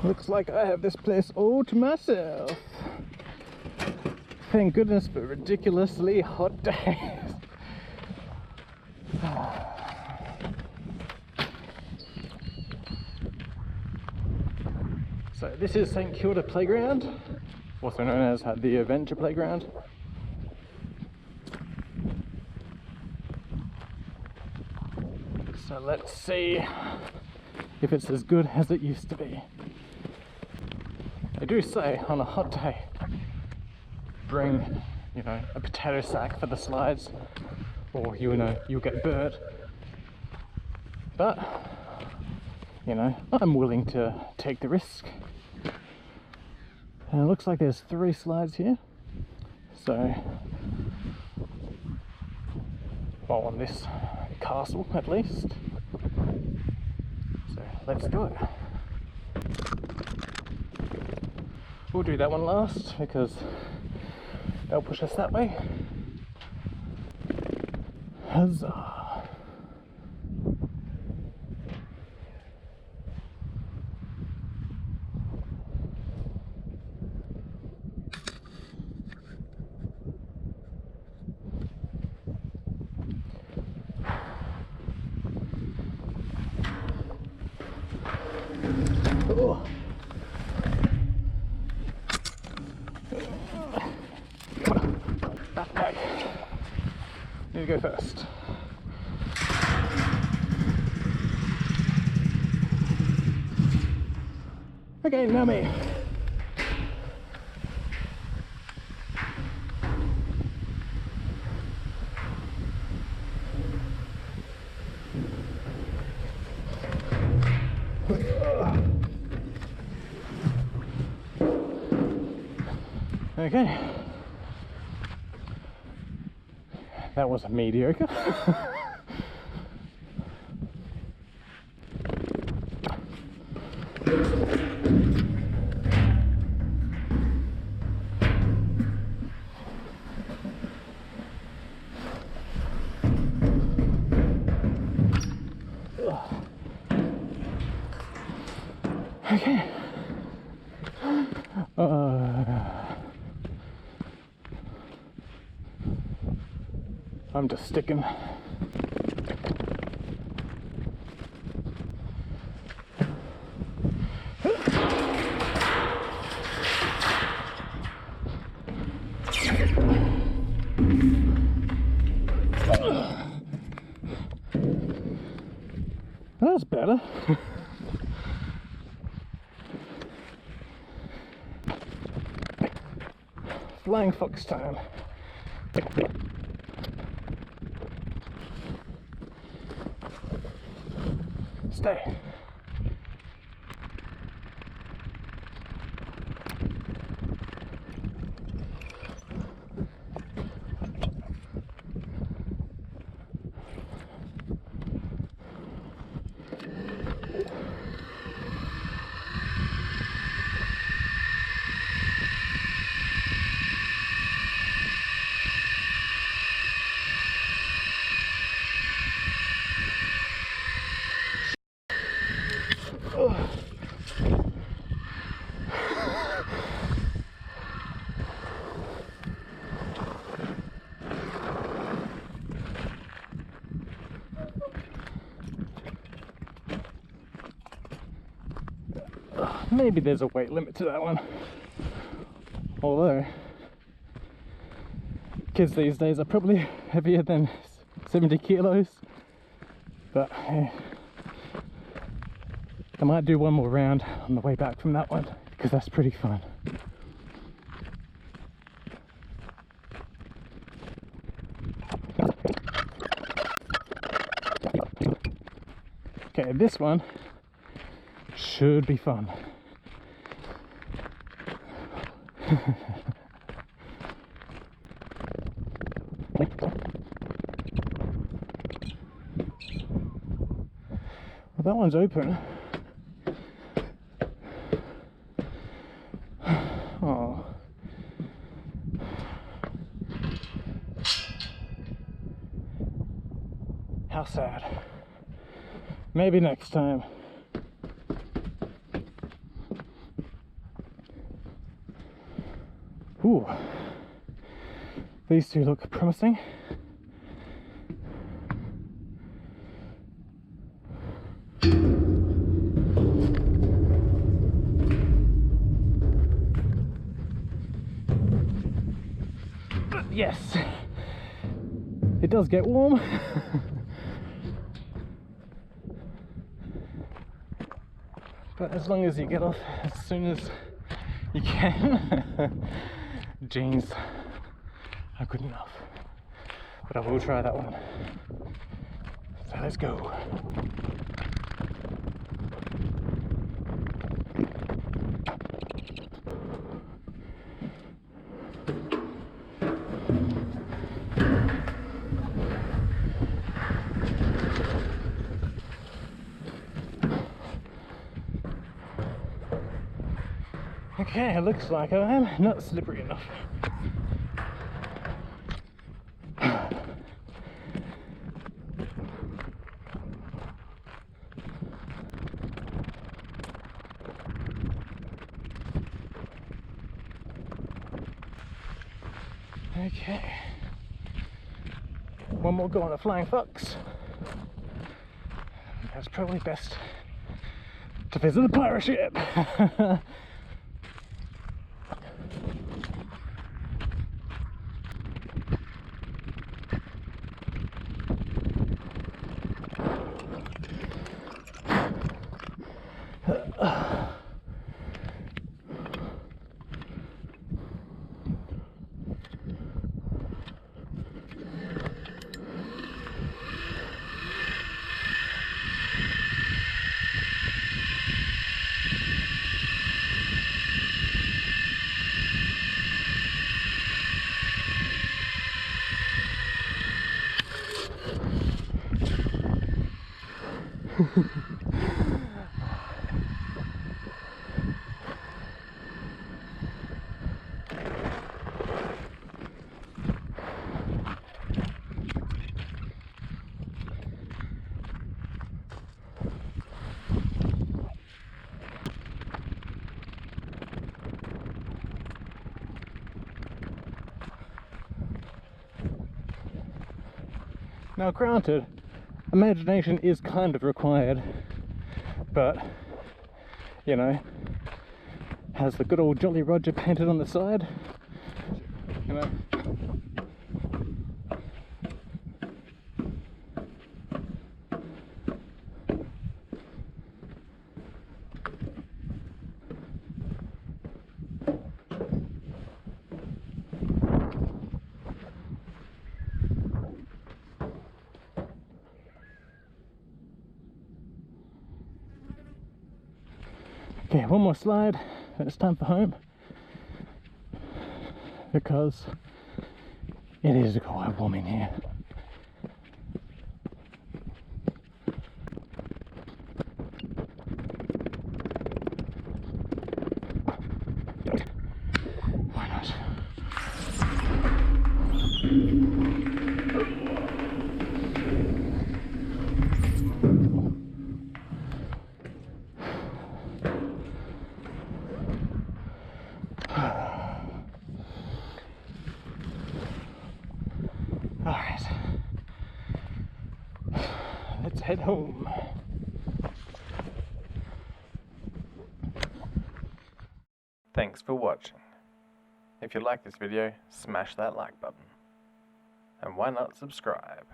Looks like I have this place all to myself. Thank goodness for ridiculously hot days. So this is St Kilda Playground, also known as the Adventure Playground. So let's see if it's as good as it used to be. They do say on a hot day, bring, you know, a potato sack for the slides, or you'll get burnt. But, you know, I'm willing to take the risk. And it looks like there's 3 slides here. So, well, on this castle at least. So let's do it. We'll do that one last because they'll push us that way. Huzzah! Oh. Backpack. Need to go first. Okay, now me. Okay, that was mediocre. Okay. I'm just sticking. That's better. Flying fox time. Stay. Maybe there's a weight limit to that one. Although, kids these days are probably heavier than 70 kilos. But I might do one more round on the way back from that one because that's pretty fun. Okay, this one should be fun. Well, that one's open. Oh. How sad. Maybe next time. Ooh, these two look promising. Yes, it does get warm. But as long as you get off as soon as you can, jeans are good enough. But I will try that one. So let's go. Okay, it looks like I am not slippery enough. Okay, one more go on a flying fox. That's probably best to visit the pirate ship. Now granted, imagination is kind of required, but, you know, has the good old Jolly Roger painted on the side, you know. Okay, one more slide, and it's time for home, because it is quite warm in here. Why not? Alright, let's head home. Thanks for watching. If you like this video, smash that like button. And why not subscribe?